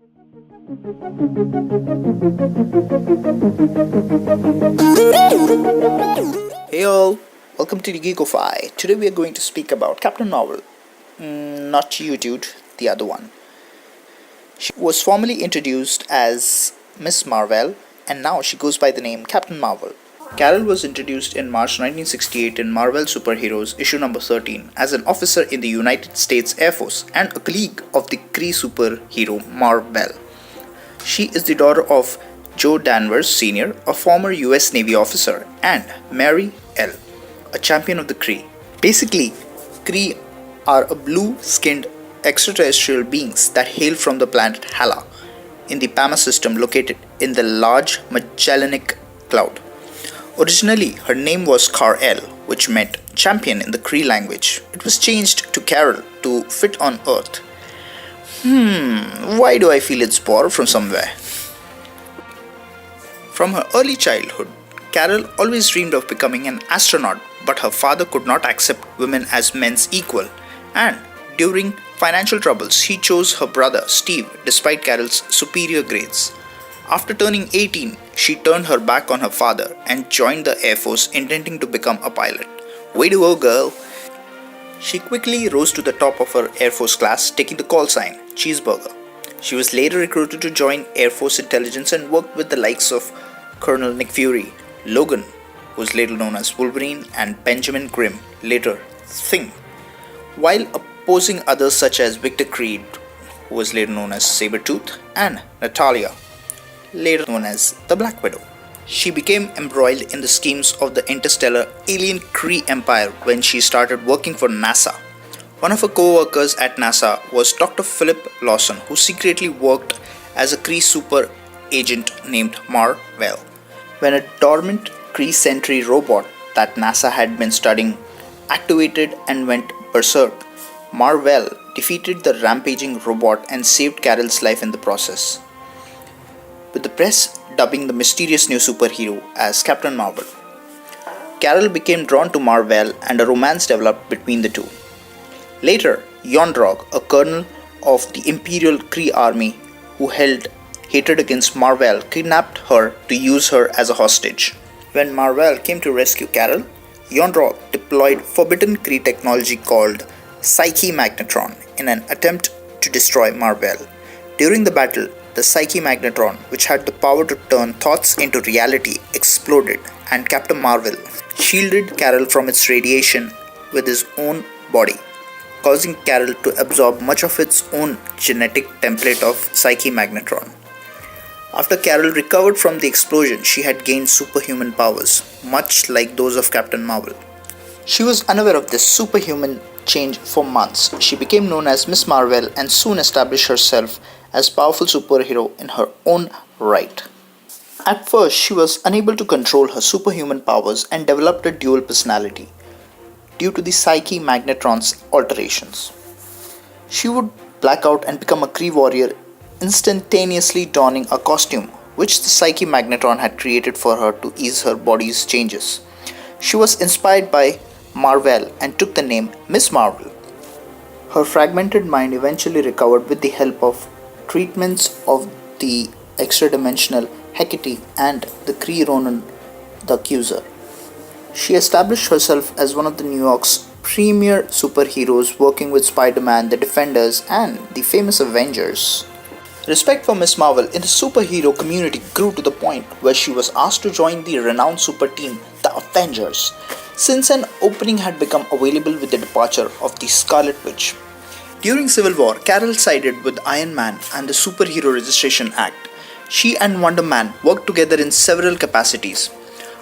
Hey all, welcome to the Geek-O-Five. Today we are going to speak about Captain Marvel. Not you, dude, the other one. She was formerly introduced as Miss Marvel, and now she goes by the name Captain Marvel. Carol was introduced in March 1968 in Marvel Superheroes issue number 13 as an officer in the United States Air Force and a colleague of the Kree superhero Marvel. She is the daughter of Joe Danvers Sr., a former US Navy officer, and Mary L., a champion of the Kree. Basically, Kree are a blue-skinned extraterrestrial beings that hail from the planet Hala in the Pama system located in the Large Magellanic Cloud. Originally, her name was Carl, which meant champion in the Kree language. It was changed to Carol to fit on Earth. Why do I feel it's borrowed from somewhere? From her early childhood, Carol always dreamed of becoming an astronaut, but her father could not accept women as men's equal, and during financial troubles, he chose her brother Steve despite Carol's superior grades. After turning 18, she turned her back on her father and joined the Air Force intending to become a pilot. Way to go, girl! She quickly rose to the top of her Air Force class, taking the call sign, Cheeseburger. She was later recruited to join Air Force Intelligence and worked with the likes of Colonel Nick Fury, Logan, who was later known as Wolverine, and Benjamin Grimm, later Thing, while opposing others such as Victor Creed, who was later known as Sabretooth, and Natalia, later known as the Black Widow. She became embroiled in the schemes of the interstellar alien Kree Empire when she started working for NASA. One of her co-workers at NASA was Dr. Philip Lawson, who secretly worked as a Kree super agent named Mar-Vell. When a dormant Kree sentry robot that NASA had been studying activated and went berserk, Mar-Vell defeated the rampaging robot and saved Carol's life in the process, with the press dubbing the mysterious new superhero as Captain Marvel. Carol became drawn to Mar-Vell and a romance developed between the two. Later, Yondrog, a colonel of the Imperial Kree army who held hatred against Mar-Vell, kidnapped her to use her as a hostage. When Mar-Vell came to rescue Carol, Yondrog deployed forbidden Kree technology called Psyche Magnetron in an attempt to destroy Mar-Vell. During the battle, the Psyche Magnetron, which had the power to turn thoughts into reality, exploded, and Captain Marvel shielded Carol from its radiation with his own body, causing Carol to absorb much of its own genetic template of Psyche Magnetron. After Carol recovered from the explosion, she had gained superhuman powers, much like those of Captain Marvel. She was unaware of this superhuman change for months. She became known as Miss Marvel and soon established herself as a powerful superhero in her own right. At first, she was unable to control her superhuman powers and developed a dual personality due to the Psyche Magnetron's alterations. She would black out and become a Kree warrior, instantaneously donning a costume which the Psyche Magnetron had created for her to ease her body's changes. She was inspired by Marvel and took the name Miss Marvel. Her fragmented mind eventually recovered with the help of treatments of the extra-dimensional Hecate and the Kree Ronin, the Accuser. She established herself as one of the New York's premier superheroes, working with Spider-Man, the Defenders, and the famous Avengers. Respect for Miss Marvel in the superhero community grew to the point where she was asked to join the renowned super team, the Avengers, since an opening had become available with the departure of the Scarlet Witch. During Civil War, Carol sided with Iron Man and the Superhero Registration Act. She and Wonder Man worked together in several capacities.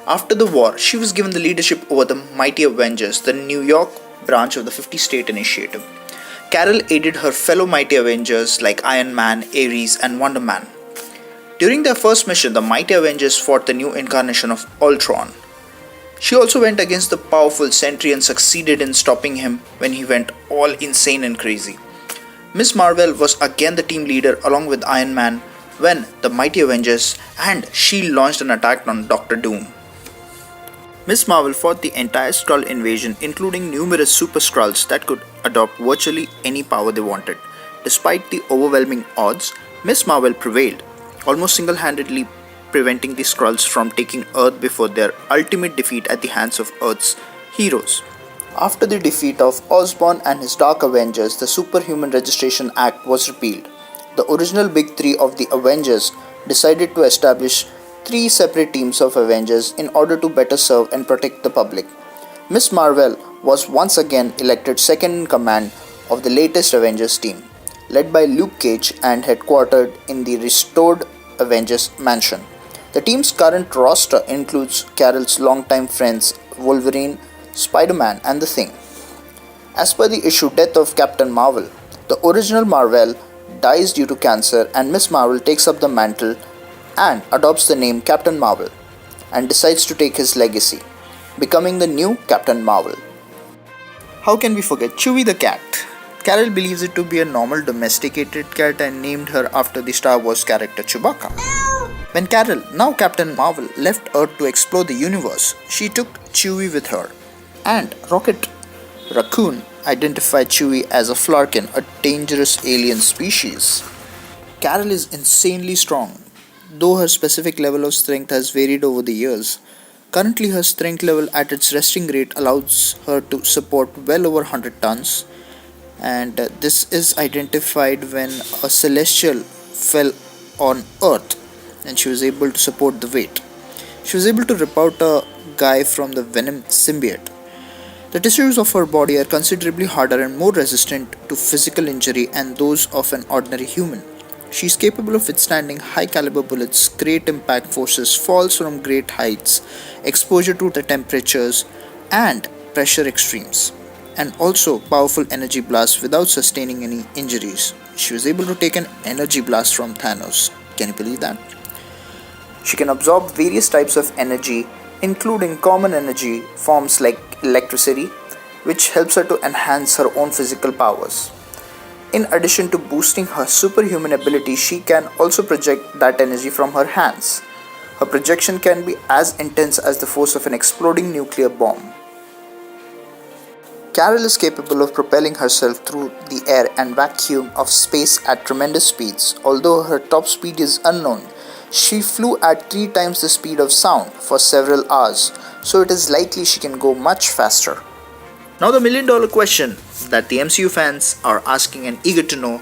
After the war, she was given the leadership over the Mighty Avengers, the New York branch of the 50 State Initiative. Carol aided her fellow Mighty Avengers like Iron Man, Ares, and Wonder Man. During their first mission, the Mighty Avengers fought the new incarnation of Ultron. She also went against the powerful Sentry and succeeded in stopping him when he went all insane and crazy. Miss Marvel was again the team leader along with Iron Man when the Mighty Avengers and she launched an attack on Doctor Doom. Miss Marvel fought the entire Skrull invasion, including numerous super Skrulls that could adopt virtually any power they wanted. Despite the overwhelming odds, Miss Marvel prevailed, almost single handedly preventing the Skrulls from taking Earth before their ultimate defeat at the hands of Earth's heroes. After the defeat of Osborn and his Dark Avengers, the Superhuman Registration Act was repealed. The original Big Three of the Avengers decided to establish three separate teams of Avengers in order to better serve and protect the public. Miss Marvel was once again elected second in command of the latest Avengers team, led by Luke Cage and headquartered in the restored Avengers mansion. The team's current roster includes Carol's longtime friends Wolverine, Spider-Man, and The Thing. As per the issue Death of Captain Marvel, the original Marvel dies due to cancer and Miss Marvel takes up the mantle and adopts the name Captain Marvel and decides to take his legacy, becoming the new Captain Marvel. How can we forget Chewie the cat? Carol believes it to be a normal domesticated cat and named her after the Star Wars character Chewbacca. When Carol, now Captain Marvel, left Earth to explore the universe, she took Chewie with her. And Rocket Raccoon identified Chewie as a Flarkin, a dangerous alien species. Carol is insanely strong, though her specific level of strength has varied over the years. Currently, her strength level at its resting rate allows her to support well over 100 tons, and this is identified when a celestial fell on Earth and she was able to support the weight. She was able to rip out a guy from the Venom symbiote. The tissues of her body are considerably harder and more resistant to physical injury and those of an ordinary human. She is capable of withstanding high caliber bullets, great impact forces, falls from great heights, exposure to the temperatures and pressure extremes, and also powerful energy blasts without sustaining any injuries. She was able to take an energy blast from Thanos. Can you believe that? She can absorb various types of energy, including common energy forms like electricity, which helps her to enhance her own physical powers. In addition to boosting her superhuman ability, she can also project that energy from her hands. Her projection can be as intense as the force of an exploding nuclear bomb. Carol is capable of propelling herself through the air and vacuum of space at tremendous speeds. Although her top speed is unknown, she flew at 3 times the speed of sound for several hours, so it is likely she can go much faster. Now the million-dollar question that the MCU fans are asking and eager to know,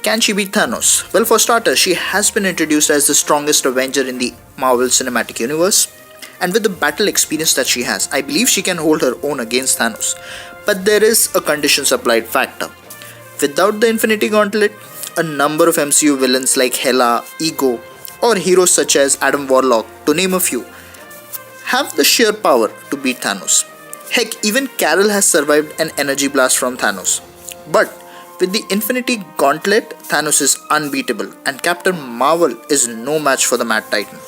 can she beat Thanos? Well, for starters, she has been introduced as the strongest Avenger in the Marvel Cinematic Universe, and with the battle experience that she has, I believe she can hold her own against Thanos. But there is a condition supplied factor. Without the Infinity Gauntlet, a number of MCU villains like Hela, Ego, or heroes such as Adam Warlock, to name a few, have the sheer power to beat Thanos. Heck, even Carol has survived an energy blast from Thanos. But with the Infinity Gauntlet, Thanos is unbeatable and Captain Marvel is no match for the Mad Titan.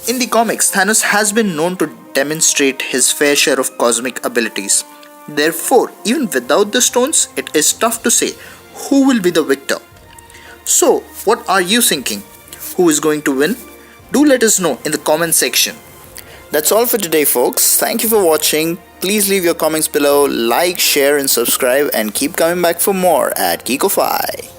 In the comics, Thanos has been known to demonstrate his fair share of cosmic abilities. Therefore, even without the stones, it is tough to say who will be the victor. So, what are you thinking? Who is going to win? Do let us know in the comment section. That's all for today, folks. Thank you for watching. Please leave your comments below, like, share and subscribe, and keep coming back for more at Geek-O-Five.